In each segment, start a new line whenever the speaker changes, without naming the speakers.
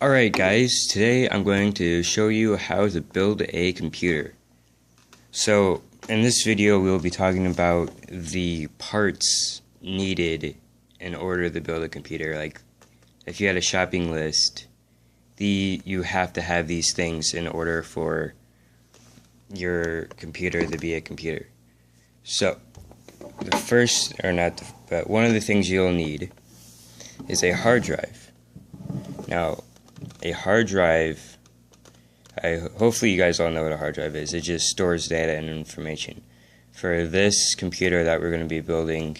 Alright guys, today I'm going to show you how to build a computer. So in this video we'll be talking about the parts needed in order to build a computer. Like if you had a shopping list, you have to have these things in order for your computer to be a computer. So the first, but one of the things you'll need is a hard drive. Now a hard drive, hopefully you guys all know what a hard drive is. It just stores data and information. For this computer that we're going to be building,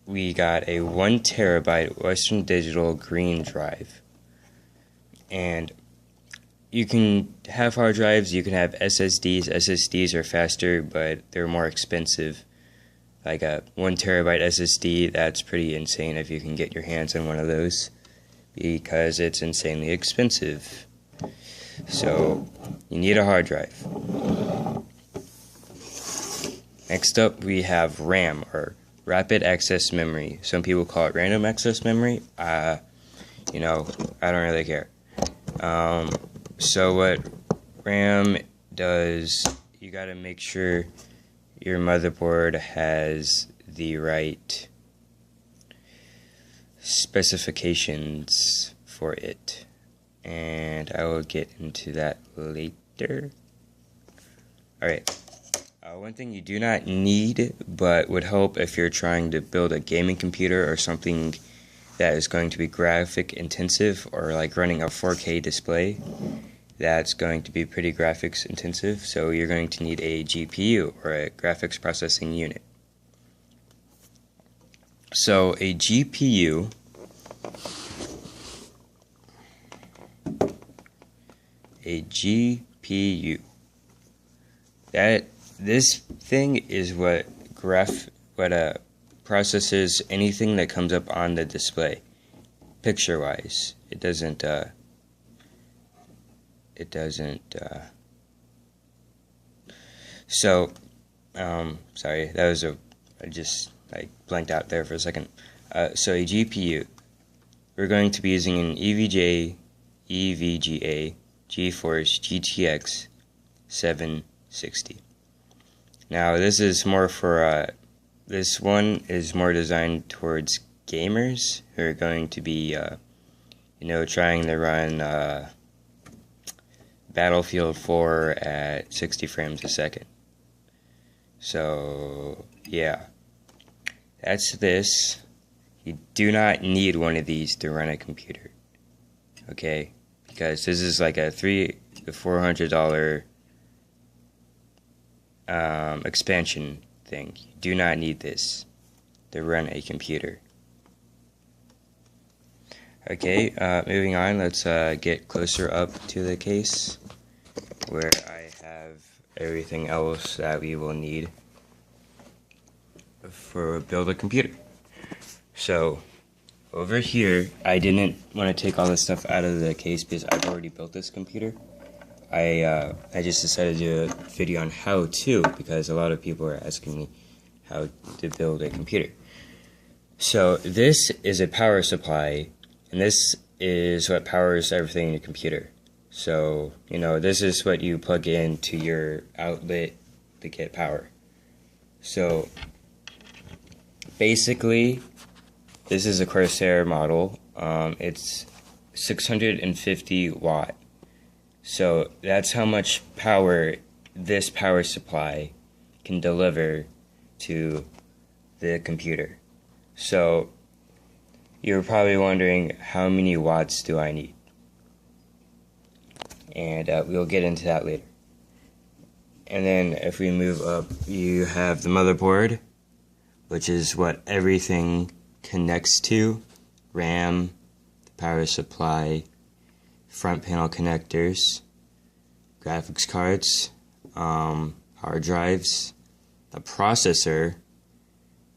we got a 1 terabyte Western Digital green drive. And you can have hard drives, you can have SSDs. SSDs are faster, but they're more expensive. Like a 1 terabyte SSD, that's pretty insane if you can get your hands on one of those, because it's insanely expensive. So you need a hard drive. Next up we have RAM, or rapid access memory. Some people call it random access memory. I don't really care. So what RAM does, you gotta make sure your motherboard has the right specifications for it, and I will get into that later. Alright, one thing you do not need but would help if you're trying to build a gaming computer or something that is going to be graphic intensive, or like running a 4K display that's going to be pretty graphics intensive. So you're going to need a GPU, or a graphics processing unit. So a GPU this thing is what processes anything that comes up on the display, picture wise. It doesn't sorry, that was I blanked out there for a second. So a GPU, we're going to be using an EVGA GeForce GTX 760. Now this is more for this one is more designed towards gamers who are going to be trying to run Battlefield 4 at 60 frames a second. So yeah, that's this. You do not need one of these to run a computer, okay? Because this is like a $300 to $400 expansion thing. You do not need this to run a computer. Okay, moving on, let's get closer up to the case where I have everything else that we will need for build a computer. So over here, I didn't want to take all this stuff out of the case because I've already built this computer. I just decided to do a video on how to, because a lot of people are asking me how to build a computer. So this is a power supply, and this is what powers everything in your computer. So, this is what you plug into your outlet to get power. So basically, this is a Corsair model. It's 650 watt. So that's how much power this power supply can deliver to the computer. So you're probably wondering, how many watts do I need? And we'll get into that later. And then if we move up, you have the motherboard, which is what everything connects to: RAM, the power supply, front panel connectors, graphics cards, hard drives, the processor,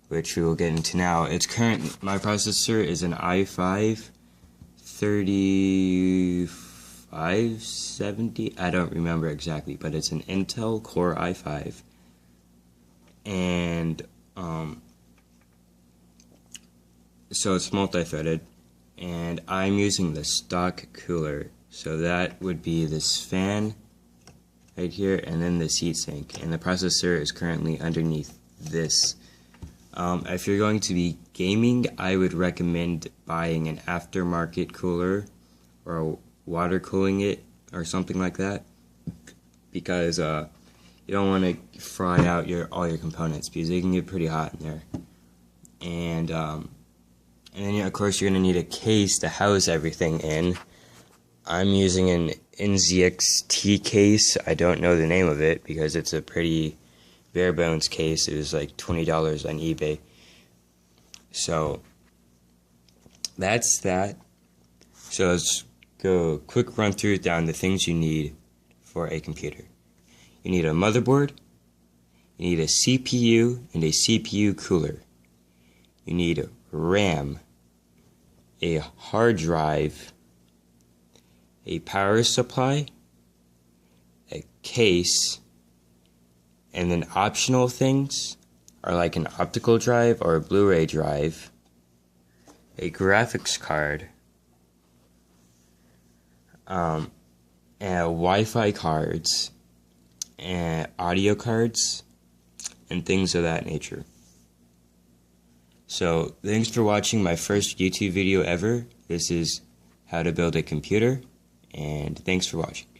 which we will get into now. My processor is an i5 3570. I don't remember exactly, but it's an Intel Core i5, and so it's multi-threaded, and I'm using the stock cooler. So that would be this fan right here, and then the heatsink, and the processor is currently underneath this. If you're going to be gaming, I would recommend buying an aftermarket cooler or water cooling it or something like that, because you don't want to fry out all your components, because they can get pretty hot in there. And then of course you're going to need a case to house everything in. I'm using an NZXT case. I don't know the name of it because it's a pretty bare bones case. It was like $20 on eBay. So that's that. So let's go quick run through down the things you need for a computer. You need a motherboard, you need a CPU and a CPU cooler. You need RAM, a hard drive, a power supply, a case, and then optional things are like an optical drive or a Blu-ray drive, a graphics card, and Wi-Fi cards, and audio cards, and things of that nature. So thanks for watching my first YouTube video ever. This is how to build a computer, and thanks for watching.